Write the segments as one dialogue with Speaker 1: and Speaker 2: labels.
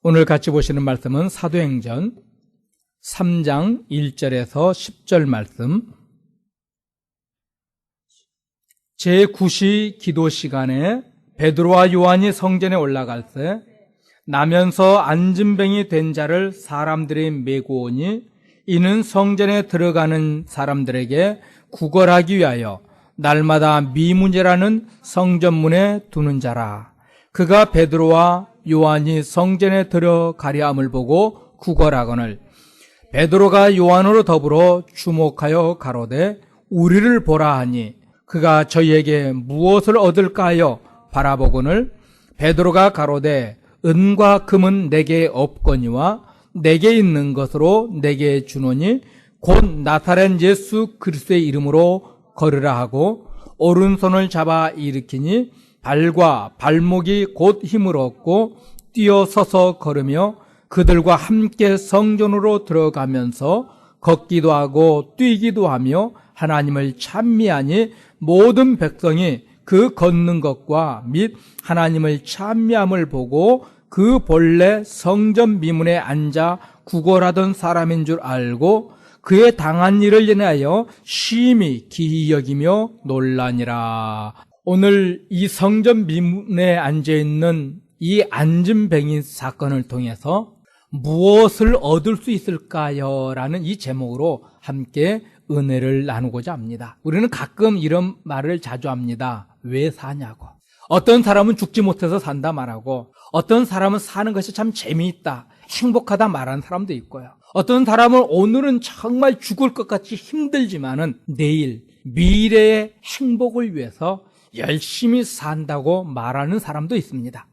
Speaker 1: 오늘 같이 보시는 말씀은 사도행전 3장 1절에서 10절 말씀. 제9시 기도 시간에 베드로와 요한이 성전에 올라갈 때 나면서 안진뱅이 된 자를 사람들이 메고 오니 이는 성전에 들어가는 사람들에게 구걸하기 위하여 날마다 미문이라는 성전문에 두는 자라. 그가 베드로와 요한이 성전에 들어가려 함을 보고 구걸하거늘 베드로가 요한으로 더불어 주목하여 가로되 우리를 보라 하니 그가 저희에게 무엇을 얻을까 하여 바라보거늘 베드로가 가로되 은과 금은 내게 없거니와 내게 있는 것으로 내게 주노니 곧 나사렛 예수 그리스도의 이름으로 걸으라 하고 오른손을 잡아 일으키니 발과 발목이 곧 힘을 얻고 뛰어서서 걸으며 그들과 함께 성전으로 들어가면서 걷기도 하고 뛰기도 하며 하나님을 찬미하니 모든 백성이 그 걷는 것과 및 하나님을 찬미함을 보고 그 본래 성전 미문에 앉아 구걸하던 사람인 줄 알고 그의 당한 일을 인하여 심히 기이 여기며 놀라니라. 오늘 이 성전 미문에 앉아있는 이 안진뱅이 사건을 통해서 무엇을 얻을 수 있을까요? 라는 이 제목으로 함께 은혜를 나누고자 합니다. 우리는 가끔 이런 말을 자주 합니다. 왜 사냐고. 어떤 사람은 죽지 못해서 산다 말하고, 어떤 사람은 사는 것이 참 재미있다, 행복하다 말하는 사람도 있고요. 어떤 사람은 오늘은 정말 죽을 것 같이 힘들지만은 내일 미래의 행복을 위해서 열심히 산다고 말하는 사람도 있습니다.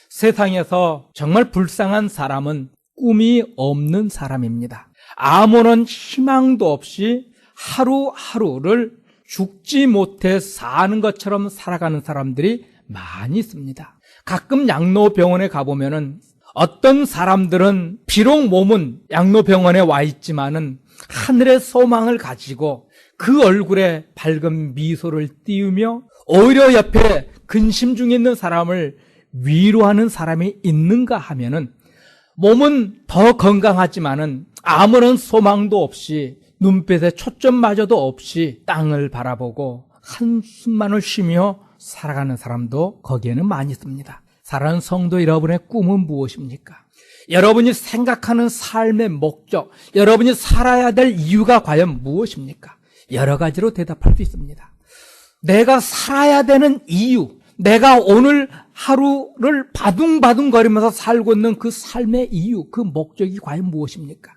Speaker 1: 세상에서 정말 불쌍한 사람은 꿈이 없는 사람입니다. 아무런 희망도 없이 하루하루를 죽지 못해 사는 것처럼 살아가는 사람들이 많이 있습니다. 가끔 양로병원에 가보면은 어떤 사람들은 비록 몸은 양로병원에 와 있지만은 하늘의 소망을 가지고 그 얼굴에 밝은 미소를 띄우며 오히려 옆에 근심 중에 있는 사람을 위로하는 사람이 있는가 하면은 몸은 더 건강하지만은 아무런 소망도 없이 눈빛에 초점마저도 없이 땅을 바라보고 한숨만을 쉬며 살아가는 사람도 거기에는 많이 있습니다. 사랑하는 성도 여러분의 꿈은 무엇입니까? 여러분이 생각하는 삶의 목적, 여러분이 살아야 될 이유가 과연 무엇입니까? 여러 가지로 대답할 수 있습니다. 내가 살아야 되는 이유, 내가 오늘 하루를 바둥바둥거리면서 살고 있는 그 삶의 이유, 그 목적이 과연 무엇입니까?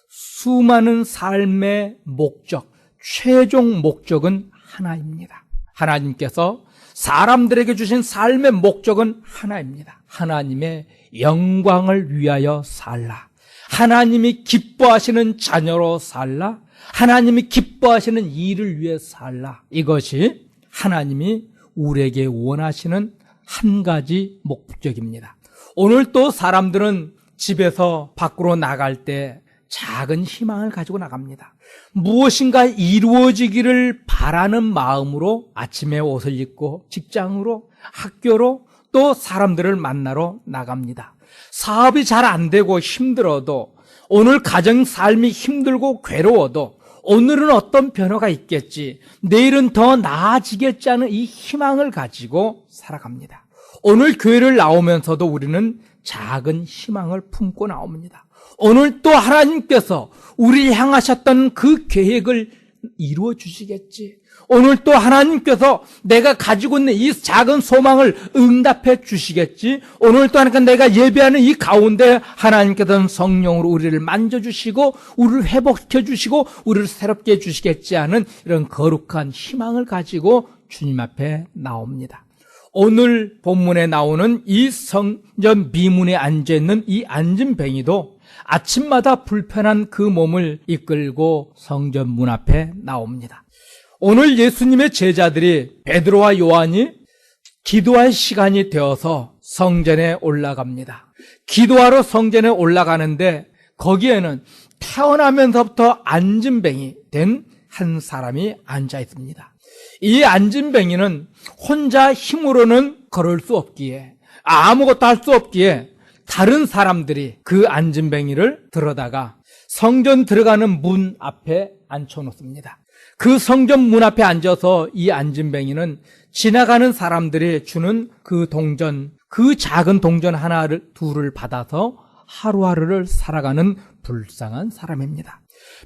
Speaker 1: 수많은 삶의 목적, 최종 목적은 하나입니다. 하나님께서 사람들에게 주신 삶의 목적은 하나입니다. 하나님의 영광을 위하여 살라. 하나님이 기뻐하시는 자녀로 살라. 하나님이 기뻐하시는 일을 위해 살라. 이것이 하나님이 우리에게 원하시는 한 가지 목적입니다. 오늘 또 사람들은 집에서 밖으로 나갈 때 작은 희망을 가지고 나갑니다. 무엇인가 이루어지기를 바라는 마음으로 아침에 옷을 입고 직장으로, 학교로, 또 사람들을 만나러 나갑니다. 사업이 잘 안 되고 힘들어도, 오늘 가정 삶이 힘들고 괴로워도 오늘은 어떤 변화가 있겠지, 내일은 더 나아지겠지 하는 이 희망을 가지고 살아갑니다. 오늘 교회를 나오면서도 우리는 작은 희망을 품고 나옵니다. 오늘 또 하나님께서 우리를 향하셨던 그 계획을 이루어 주시겠지. 오늘 또 하나님께서 내가 가지고 있는 이 작은 소망을 응답해 주시겠지. 오늘 또 하나님께서 내가 예배하는 이 가운데 하나님께서는 성령으로 우리를 만져주시고 우리를 회복시켜 주시고 우리를 새롭게 해주시겠지 하는 이런 거룩한 희망을 가지고 주님 앞에 나옵니다. 오늘 본문에 나오는 이 성전 미문에 앉아있는 이 안진뱅이도 아침마다 불편한 그 몸을 이끌고 성전 문 앞에 나옵니다. 오늘 예수님의 제자들이 베드로와 요한이 기도할 시간이 되어서 성전에 올라갑니다. 기도하러 성전에 올라가는데 거기에는 태어나면서부터 안진뱅이 된 한 사람이 앉아 있습니다. 이 안진뱅이는 혼자 힘으로는 걸을 수 없기에, 아무것도 할 수 없기에 다른 사람들이 그 안진뱅이를 들어다가 성전 들어가는 문 앞에 앉혀놓습니다. 그 성전 문 앞에 앉아서 이 안진뱅이는 지나가는 사람들이 주는 그 동전, 그 작은 동전 하나를 둘을 받아서 하루하루를 살아가는 불쌍한 사람입니다.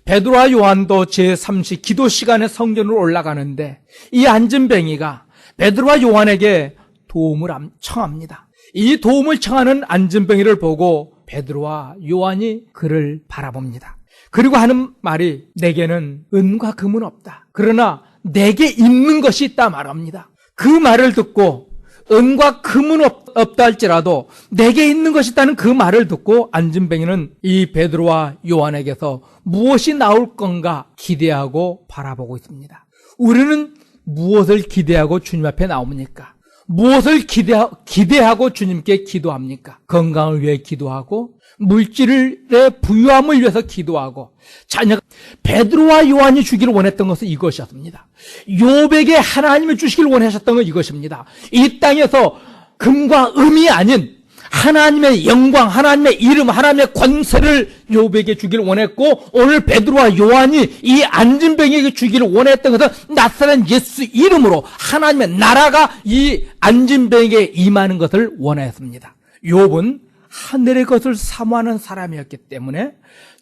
Speaker 1: 베드로와 요한도 제3시 기도 시간에 성전으로 올라가는데 이 안진뱅이가 베드로와 요한에게 도움을 청합니다. 이 도움을 청하는 안진뱅이를 보고 베드로와 요한이 그를 바라봅니다. 그리고 하는 말이 내게는 은과 금은 없다. 그러나 내게 있는 것이 있다 말합니다. 그 말을 듣고 은과 금은 없다 할지라도 내게 있는 것이 있다는 그 말을 듣고 안진뱅이는 이 베드로와 요한에게서 무엇이 나올 건가 기대하고 바라보고 있습니다. 우리는 무엇을 기대하고 주님 앞에 나옵니까? 무엇을 기대하고 주님께 기도합니까? 건강을 위해 기도하고 물질의 부유함을 위해서 기도하고 자녀가 베드로와 요한이 주기를 원했던 것은 이것이었습니다. 욥에게 하나님을 주시기를 원하셨던 건 이것입니다. 이 땅에서 금과 음이 아닌 하나님의 영광, 하나님의 이름, 하나님의 권세를 욥에게 주기를 원했고 오늘 베드로와 요한이 이 안진뱅이에게 주기를 원했던 것은 나사렛 예수 이름으로 하나님의 나라가 이 안진뱅이에게 임하는 것을 원했습니다. 욥은 하늘의 것을 사모하는 사람이었기 때문에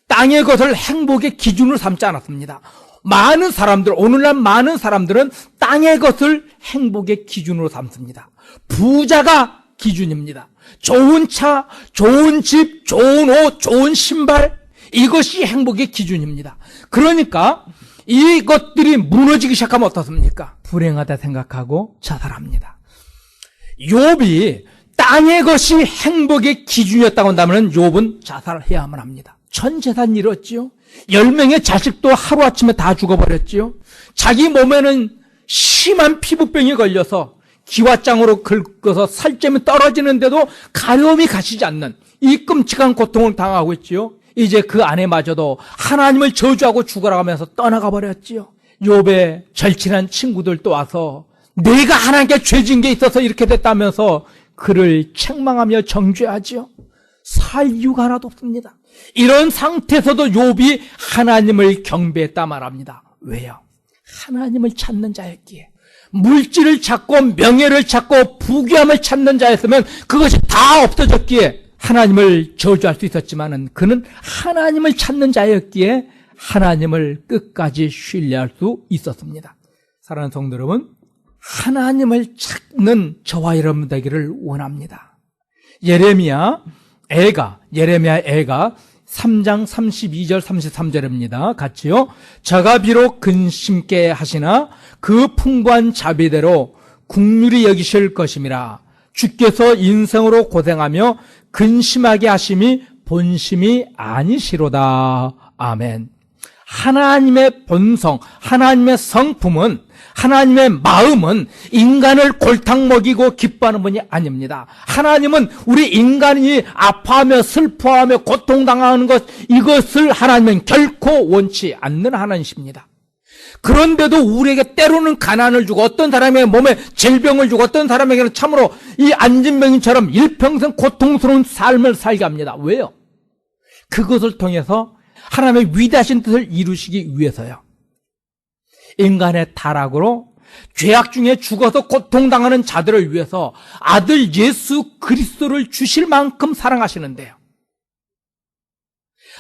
Speaker 1: 땅의 것을 행복의 기준으로 삼지 않았습니다. 많은 사람들, 오늘날 많은 사람들은 땅의 것을 행복의 기준으로 삼습니다. 부자가 기준입니다. 좋은 차, 좋은 집, 좋은 옷, 좋은 신발, 이것이 행복의 기준입니다. 그러니까 이것들이 무너지기 시작하면 어떻습니까? 불행하다 생각하고 자살합니다. 욥이 땅의 것이 행복의 기준이었다고 한다면 욥은 자살해야만 합니다. 전 재산 잃었지요. 10명의 자식도 하루아침에 다 죽어버렸지요. 자기 몸에는 심한 피부병이 걸려서 기와장으로 긁어서 살점이 떨어지는데도 가려움이 가시지 않는 이 끔찍한 고통을 당하고 있지요. 이제 그 아내마저도 하나님을 저주하고 죽어라가면서 떠나가 버렸지요. 욥의 절친한 친구들도 와서 내가 하나님께 죄진 게 있어서 이렇게 됐다면서 그를 책망하며 정죄하지요. 살 이유가 하나도 없습니다. 이런 상태에서도 욥이 하나님을 경배했다 말합니다. 왜요? 하나님을 찾는 자였기에. 물질을 찾고 명예를 찾고 부귀함을 찾는 자였으면 그것이 다 없어졌기에 하나님을 저주할 수 있었지만은 그는 하나님을 찾는 자였기에 하나님을 끝까지 신뢰할 수 있었습니다. 사랑하는 성도 여러분, 하나님을 찾는 저와 여러분 되기를 원합니다. 예레미야 애가 3장 32절 33절입니다. 같이요. 저가 비록 근심케 하시나 그 풍부한 자비대로 긍휼히 여기실 것임이라. 주께서 인생으로 고생하며 근심하게 하심이 본심이 아니시로다. 아멘. 하나님의 본성, 하나님의 성품은, 하나님의 마음은 인간을 골탕 먹이고 기뻐하는 분이 아닙니다. 하나님은 우리 인간이 아파하며 슬퍼하며 고통당하는 것, 이것을 하나님은 결코 원치 않는 하나님이십니다. 그런데도 우리에게 때로는 가난을 주고 어떤 사람의 몸에 질병을 주고 어떤 사람에게는 참으로 이 안진뱅이처럼 일평생 고통스러운 삶을 살게 합니다. 왜요? 그것을 통해서 하나님의 위대하신 뜻을 이루시기 위해서요. 인간의 타락으로 죄악 중에 죽어서 고통당하는 자들을 위해서 아들 예수 그리스도를 주실 만큼 사랑하시는데요.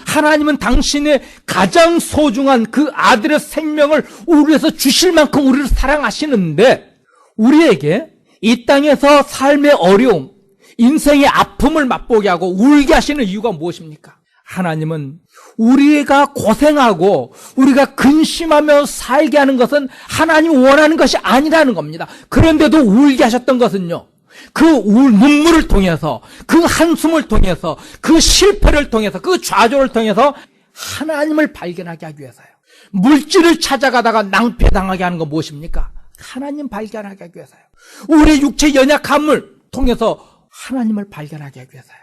Speaker 1: 하나님은 당신의 가장 소중한 그 아들의 생명을 우리 위해서 주실 만큼 우리를 사랑하시는데 우리에게 이 땅에서 삶의 어려움, 인생의 아픔을 맛보게 하고 울게 하시는 이유가 무엇입니까? 하나님은 우리가 고생하고 우리가 근심하며 살게 하는 것은 하나님이 원하는 것이 아니라는 겁니다. 그런데도 울게 하셨던 것은요, 그 눈물을 통해서, 그 한숨을 통해서, 그 실패를 통해서, 그 좌절을 통해서 하나님을 발견하게 하기 위해서요. 물질을 찾아가다가 낭패당하게 하는 건 무엇입니까? 하나님 발견하게 하기 위해서요. 우리 육체 연약함을 통해서 하나님을 발견하게 하기 위해서요.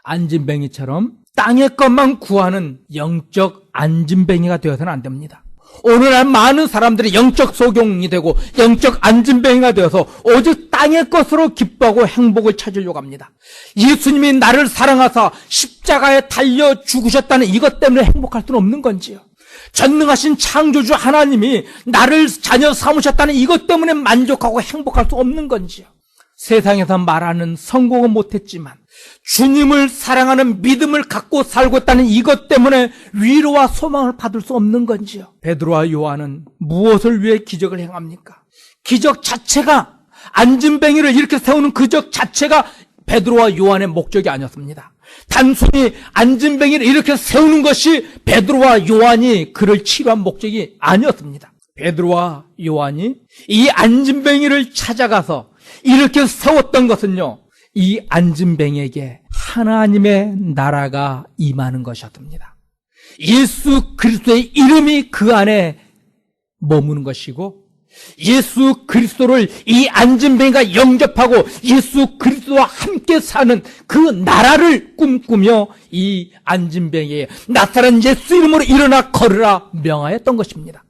Speaker 1: 안진뱅이처럼 땅의 것만 구하는 영적 안진뱅이가 되어서는 안 됩니다. 오늘날 많은 사람들이 영적 소경이 되고 영적 안진뱅이가 되어서 오직 땅의 것으로 기뻐하고 행복을 찾으려고 합니다. 예수님이 나를 사랑하사 십자가에 달려 죽으셨다는 이것 때문에 행복할 수는 없는 건지요. 전능하신 창조주 하나님이 나를 자녀 삼으셨다는 이것 때문에 만족하고 행복할 수 없는 건지요. 세상에서 말하는 성공은 못했지만 주님을 사랑하는 믿음을 갖고 살고 있다는 이것 때문에 위로와 소망을 받을 수 없는 건지요. 베드로와 요한은 무엇을 위해 기적을 행합니까? 기적 자체가, 안진뱅이를 이렇게 세우는 기적 자체가 베드로와 요한의 목적이 아니었습니다. 단순히 안진뱅이를 이렇게 세우는 것이 베드로와 요한이 그를 치료한 목적이 아니었습니다. 베드로와 요한이 이 안진뱅이를 찾아가서 이렇게 세웠던 것은요, 이 안진뱅이에게 하나님의 나라가 임하는 것이었습니다. 예수 그리스도의 이름이 그 안에 머무는 것이고, 예수 그리스도를 이 안진뱅이가 영접하고 예수 그리스도와 함께 사는 그 나라를 꿈꾸며 이 안진뱅이에 나사렛 예수 이름으로 일어나 걸으라 명하였던 것입니다.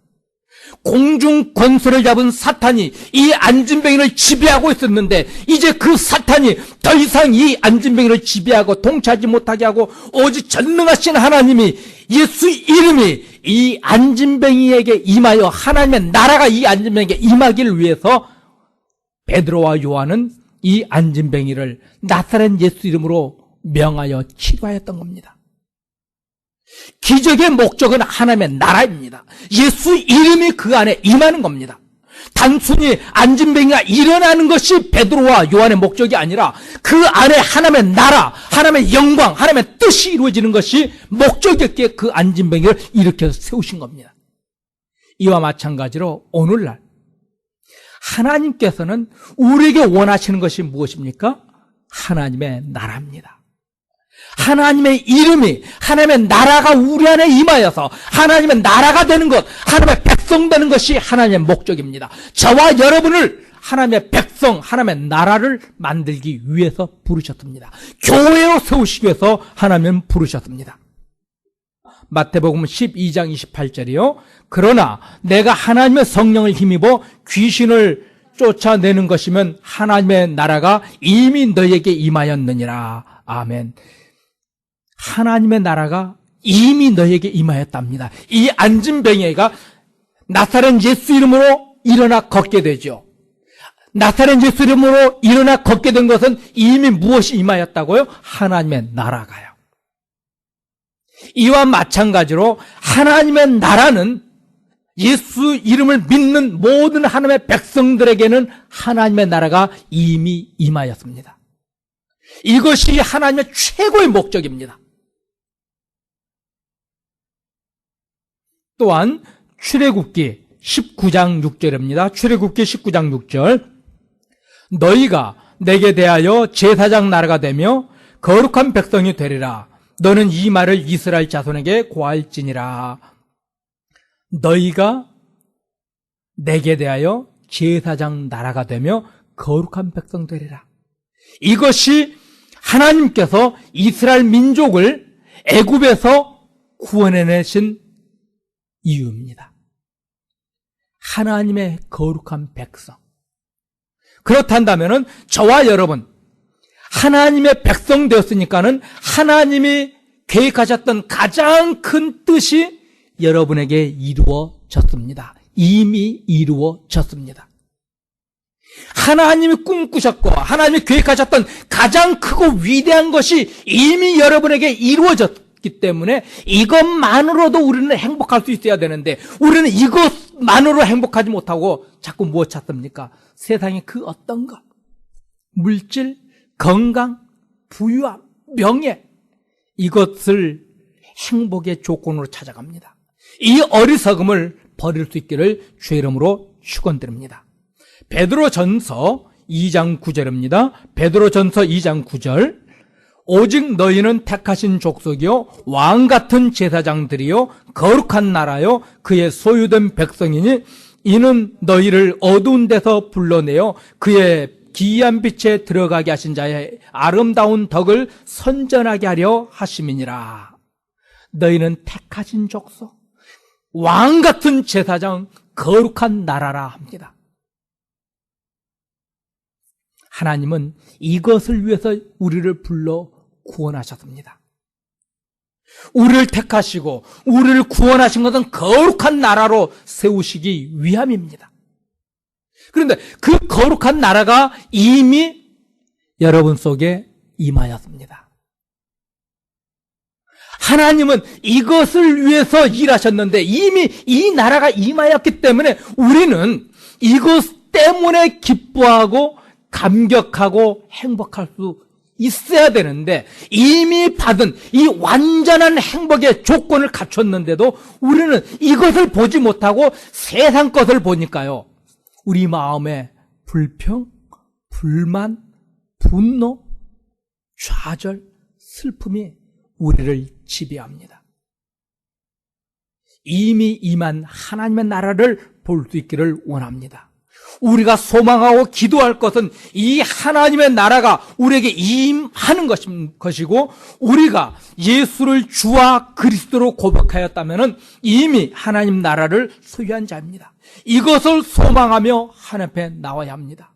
Speaker 1: 공중 권세를 잡은 사탄이 이 안진뱅이를 지배하고 있었는데 이제 그 사탄이 더 이상 이 안진뱅이를 지배하고 통치하지 못하게 하고 오직 전능하신 하나님이 예수 이름이 이 안진뱅이에게 임하여 하나님의 나라가 이 안진뱅이에게 임하기를 위해서 베드로와 요한은 이 안진뱅이를 나사렛 예수 이름으로 명하여 치료하였던 겁니다. 기적의 목적은 하나님의 나라입니다. 예수 이름이 그 안에 임하는 겁니다. 단순히 안진뱅이가 일어나는 것이 베드로와 요한의 목적이 아니라 그 안에 하나님의 나라, 하나님의 영광, 하나님의 뜻이 이루어지는 것이 목적이었기에 그 안진뱅이를 일으켜 세우신 겁니다. 이와 마찬가지로 오늘날 하나님께서는 우리에게 원하시는 것이 무엇입니까? 하나님의 나라입니다. 하나님의 이름이, 하나님의 나라가 우리 안에 임하여서 하나님의 나라가 되는 것, 하나님의 백성 되는 것이 하나님의 목적입니다. 저와 여러분을 하나님의 백성, 하나님의 나라를 만들기 위해서 부르셨습니다. 교회로 세우시기 위해서 하나님은 부르셨습니다. 마태복음 12장 28절이요. 그러나 내가 하나님의 성령을 힘입어 귀신을 쫓아내는 것이면 하나님의 나라가 이미 너에게 임하였느니라. 아멘. 하나님의 나라가 이미 너에게 임하였답니다. 이 안진뱅이가 나사렛 예수 이름으로 일어나 걷게 되죠. 나사렛 예수 이름으로 일어나 걷게 된 것은 이미 무엇이 임하였다고요? 하나님의 나라가요. 이와 마찬가지로 하나님의 나라는 예수 이름을 믿는 모든 하나님의 백성들에게는 하나님의 나라가 이미 임하였습니다. 이것이 하나님의 최고의 목적입니다. 또한 출애굽기 19장 6절입니다. 출애굽기 19장 6절. 너희가 내게 대하여 제사장 나라가 되며 거룩한 백성이 되리라. 너는 이 말을 이스라엘 자손에게 고할지니라. 너희가 내게 대하여 제사장 나라가 되며 거룩한 백성 되리라. 이것이 하나님께서 이스라엘 민족을 애굽에서 구원해내신 이유입니다. 하나님의 거룩한 백성. 그렇단다면 저와 여러분 하나님의 백성 되었으니까는 하나님이 계획하셨던 가장 큰 뜻이 여러분에게 이루어졌습니다. 이미 이루어졌습니다. 하나님이 꿈꾸셨고 하나님이 계획하셨던 가장 크고 위대한 것이 이미 여러분에게 이루어졌기 때문에 이것만으로도 우리는 행복할 수 있어야 되는데 우리는 이것만으로 행복하지 못하고 자꾸 무엇 찾습니까? 세상의 그 어떤 것, 물질, 건강, 부유함, 명예, 이것을 행복의 조건으로 찾아갑니다. 이 어리석음을 버릴 수 있기를 주의 이름으로 축원드립니다. 베드로전서 2장 9절입니다. 베드로전서 2장 9절. 오직 너희는 택하신 족속이요 왕같은 제사장들이요 거룩한 나라요 그의 소유된 백성이니 이는 너희를 어두운 데서 불러내어 그의 기이한 빛에 들어가게 하신 자의 아름다운 덕을 선전하게 하려 하심이니라. 너희는 택하신 족속, 왕 같은 제사장, 거룩한 나라라 합니다. 하나님은 이것을 위해서 우리를 불러 구원하셨습니다. 우리를 택하시고 우리를 구원하신 것은 거룩한 나라로 세우시기 위함입니다. 그런데 그 거룩한 나라가 이미 여러분 속에 임하였습니다. 하나님은 이것을 위해서 일하셨는데 이미 이 나라가 임하였기 때문에 우리는 이것 때문에 기뻐하고 감격하고 행복할 수 있어야 되는데 이미 받은 이 완전한 행복의 조건을 갖췄는데도 우리는 이것을 보지 못하고 세상 것을 보니까요. 우리 마음에 불평, 불만, 분노, 좌절, 슬픔이 우리를 지배합니다. 이미 임한 하나님의 나라를 볼 수 있기를 원합니다. 우리가 소망하고 기도할 것은 이 하나님의 나라가 우리에게 임하는 것이고 우리가 예수를 주와 그리스도로 고백하였다면 이미 하나님 나라를 소유한 자입니다. 이것을 소망하며 하나님 앞에 나와야 합니다.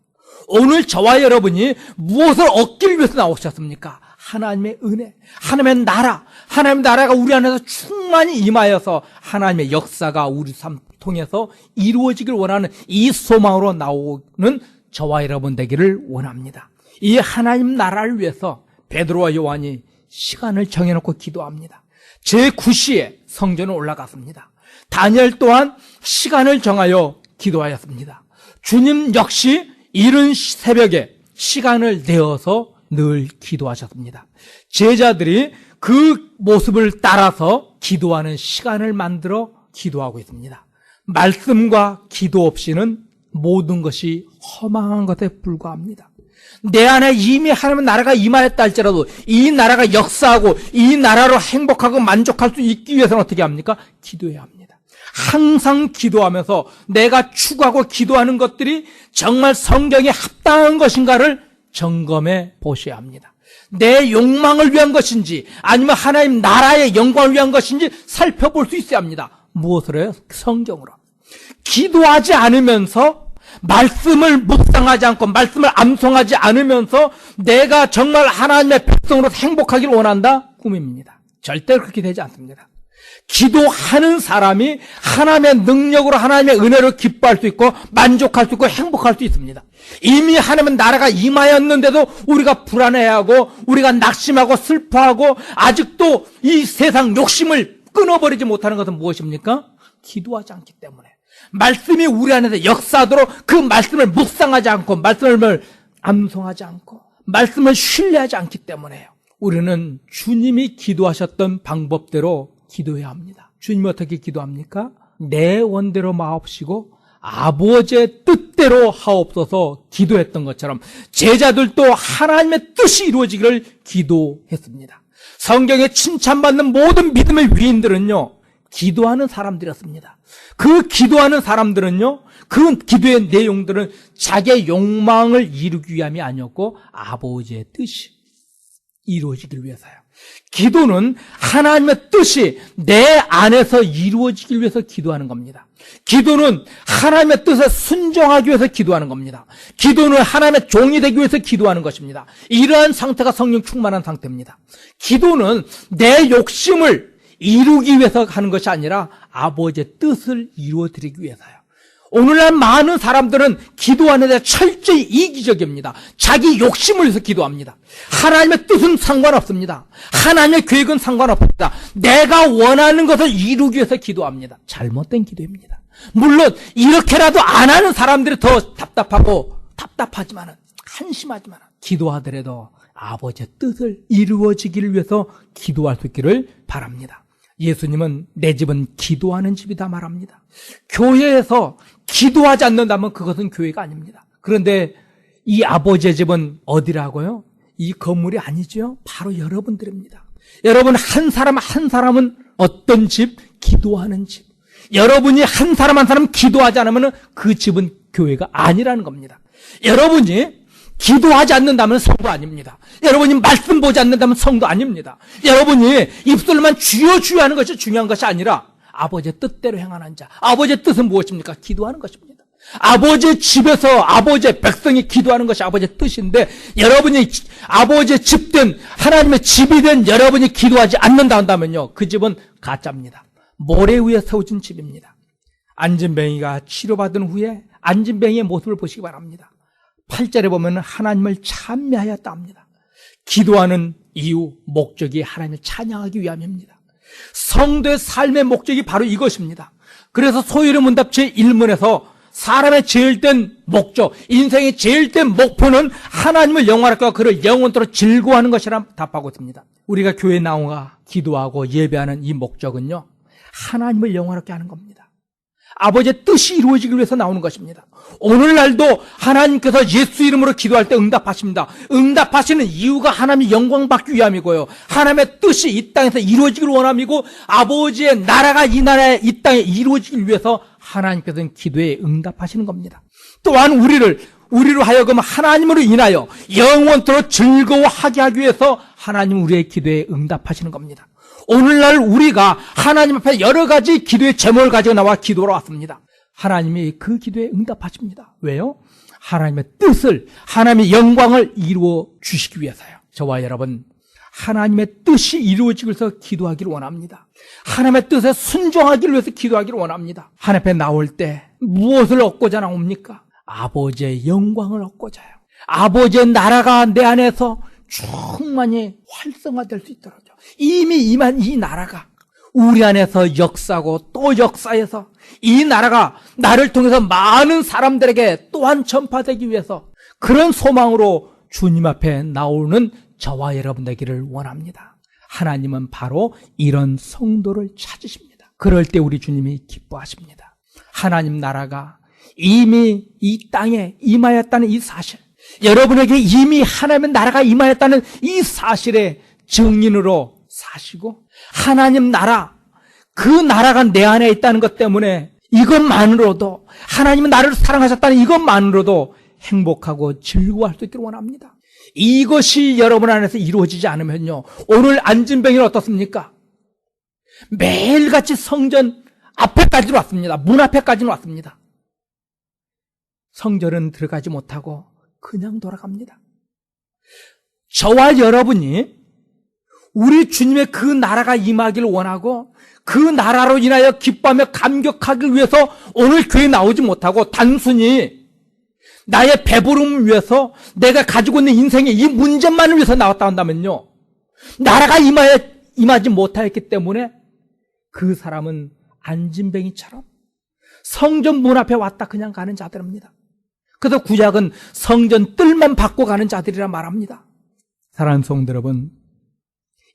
Speaker 1: 오늘 저와 여러분이 무엇을 얻기 위해서 나오셨습니까? 하나님의 은혜, 하나님의 나라, 하나님의 나라가 우리 안에서 충만히 임하여서 하나님의 역사가 우리 삶 통해서 이루어지길 원하는 이 소망으로 나오는 저와 여러분 되기를 원합니다. 이 하나님 나라를 위해서 베드로와 요한이 시간을 정해놓고 기도합니다. 제9시에 성전에 올라갔습니다. 다니엘 또한 시간을 정하여 기도하였습니다. 주님 역시 이른 새벽에 시간을 내어서 늘 기도하셨습니다. 제자들이 그 모습을 따라서 기도하는 시간을 만들어 기도하고 있습니다. 말씀과 기도 없이는 모든 것이 허망한 것에 불과합니다. 내 안에 이미 하나님의 나라가 임하였다 할지라도 이 나라가 역사하고 이 나라로 행복하고 만족할 수 있기 위해서는 어떻게 합니까? 기도해야 합니다. 항상 기도하면서 내가 추구하고 기도하는 것들이 정말 성경에 합당한 것인가를 점검해 보셔야 합니다. 내 욕망을 위한 것인지 아니면 하나님 나라의 영광을 위한 것인지 살펴볼 수 있어야 합니다. 무엇으로 해요? 성경으로. 기도하지 않으면서 말씀을 묵상하지 않고 말씀을 암송하지 않으면서 내가 정말 하나님의 백성으로 행복하기를 원한다? 꿈입니다. 절대로 그렇게 되지 않습니다. 기도하는 사람이 하나님의 능력으로 하나님의 은혜로 기뻐할 수 있고 만족할 수 있고 행복할 수 있습니다. 이미 하나님의 나라가 임하였는데도 우리가 불안해하고 우리가 낙심하고 슬퍼하고 아직도 이 세상 욕심을 끊어버리지 못하는 것은 무엇입니까? 기도하지 않기 때문에. 말씀이 우리 안에서 역사하도록 그 말씀을 묵상하지 않고 말씀을 암송하지 않고 말씀을 신뢰하지 않기 때문에요. 우리는 주님이 기도하셨던 방법대로 기도해야 합니다. 주님이 어떻게 기도합니까? 내 원대로 마옵시고 아버지의 뜻대로 하옵소서 기도했던 것처럼 제자들도 하나님의 뜻이 이루어지기를 기도했습니다. 성경에 칭찬받는 모든 믿음의 위인들은요, 기도하는 사람들이었습니다. 그 기도하는 사람들은요, 그 기도의 내용들은 자기의 욕망을 이루기 위함이 아니었고 아버지의 뜻이 이루어지길 위해서요. 기도는 하나님의 뜻이 내 안에서 이루어지기 위해서 기도하는 겁니다. 기도는 하나님의 뜻에 순종하기 위해서 기도하는 겁니다. 기도는 하나님의 종이 되기 위해서 기도하는 것입니다. 이러한 상태가 성령 충만한 상태입니다. 기도는 내 욕심을 이루기 위해서 하는 것이 아니라 아버지의 뜻을 이루어드리기 위해서요. 오늘날 많은 사람들은 기도하는 데 철저히 이기적입니다. 자기 욕심을 위해서 기도합니다. 하나님의 뜻은 상관없습니다. 하나님의 계획은 상관없습니다. 내가 원하는 것을 이루기 위해서 기도합니다. 잘못된 기도입니다. 물론 이렇게라도 안 하는 사람들이 더 답답하지만 한심하지만 기도하더라도 아버지의 뜻을 이루어지기를 위해서 기도할 수 있기를 바랍니다. 예수님은 내 집은 기도하는 집이다 말합니다. 교회에서 기도하지 않는다면 그것은 교회가 아닙니다. 그런데 이 아버지의 집은 어디라고요? 이 건물이 아니죠. 바로 여러분들입니다. 여러분 한 사람 한 사람은 어떤 집? 기도하는 집. 여러분이 한 사람 한 사람 기도하지 않으면 그 집은 교회가 아니라는 겁니다. 여러분이 기도하지 않는다면 성도 아닙니다. 여러분이 말씀 보지 않는다면 성도 아닙니다. 여러분이 입술로만 주여 주여 하는 것이 중요한 것이 아니라 아버지의 뜻대로 행하는 자. 아버지의 뜻은 무엇입니까? 기도하는 것입니다. 아버지의 집에서 아버지의 백성이 기도하는 것이 아버지의 뜻인데, 여러분이 아버지의 집된 하나님의 집이 된 여러분이 기도하지 않는다 한다면요, 그 집은 가짜입니다. 모래 위에 세워진 집입니다. 안진뱅이가 치료받은 후에 안진뱅이의 모습을 보시기 바랍니다. 8절에 보면 하나님을 찬미하였다 합니다. 기도하는 이유, 목적이 하나님을 찬양하기 위함입니다. 성도의 삶의 목적이 바로 이것입니다. 그래서 소유의 문답 제1문에서 사람의 제일 된 목적, 인생의 제일 된 목표는 하나님을 영화롭게 하고 그를 영원토록 즐거워하는 것이라 답하고 있습니다. 우리가 교회에 나와 기도하고 예배하는 이 목적은요, 하나님을 영화롭게 하는 겁니다. 아버지의 뜻이 이루어지기 위해서 나오는 것입니다. 오늘날도 하나님께서 예수 이름으로 기도할 때 응답하십니다. 응답하시는 이유가 하나님이 영광받기 위함이고요, 하나님의 뜻이 이 땅에서 이루어지기를 원함이고, 아버지의 나라가 이 땅에 이루어지기 위해서 하나님께서는 기도에 응답하시는 겁니다. 또한 우리로 하여금 하나님으로 인하여 영원토록 즐거워하게 하기 위해서 하나님 우리의 기도에 응답하시는 겁니다. 오늘날 우리가 하나님 앞에 여러 가지 기도의 제목을 가지고 나와 기도로 왔습니다. 하나님이 그 기도에 응답하십니다. 왜요? 하나님의 뜻을, 하나님의 영광을 이루어 주시기 위해서요. 저와 여러분, 하나님의 뜻이 이루어지기 위해서 기도하기를 원합니다. 하나님의 뜻에 순종하기를 위해서 기도하기를 원합니다. 하나님 앞에 나올 때 무엇을 얻고자 나옵니까? 아버지의 영광을 얻고자요. 아버지의 나라가 내 안에서 충만히 활성화될 수 있도록, 이미 임한 이 나라가 우리 안에서 역사하고 또 역사해서 이 나라가 나를 통해서 많은 사람들에게 또한 전파되기 위해서, 그런 소망으로 주님 앞에 나오는 저와 여러분 되기를 원합니다. 하나님은 바로 이런 성도를 찾으십니다. 그럴 때 우리 주님이 기뻐하십니다. 하나님 나라가 이미 이 땅에 임하였다는 이 사실, 여러분에게 이미 하나님의 나라가 임하였다는 이 사실의 증인으로 사시고, 하나님 나라, 그 나라가 내 안에 있다는 것 때문에 이것만으로도, 하나님은 나를 사랑하셨다는 이것만으로도 행복하고 즐거워할 수 있기를 원합니다. 이것이 여러분 안에서 이루어지지 않으면요, 오늘 안진뱅이는 어떻습니까? 매일같이 성전 앞에까지 왔습니다. 문 앞에까지는 왔습니다. 성전은 들어가지 못하고 그냥 돌아갑니다. 저와 여러분이 우리 주님의 그 나라가 임하기를 원하고, 그 나라로 인하여 기뻐하며 감격하기 위해서 오늘 교회에 나오지 못하고 단순히 나의 배부름을 위해서, 내가 가지고 있는 인생의 이 문제만을 위해서 나왔다 한다면요, 나라가 임하지 못하였기 때문에 그 사람은 안진뱅이처럼 성전 문 앞에 왔다 그냥 가는 자들입니다. 그래서 구약은 성전 뜰만 받고 가는 자들이라 말합니다. 사랑하는 성도 여러분,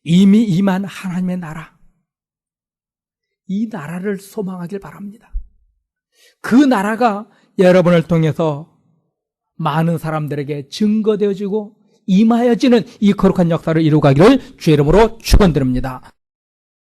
Speaker 1: 이미 임한 하나님의 나라, 이 나라를 소망하길 바랍니다. 그 나라가 여러분을 통해서 많은 사람들에게 증거되어지고 임하여지는 이 거룩한 역사를 이루가기를 주의 이름으로 축원드립니다.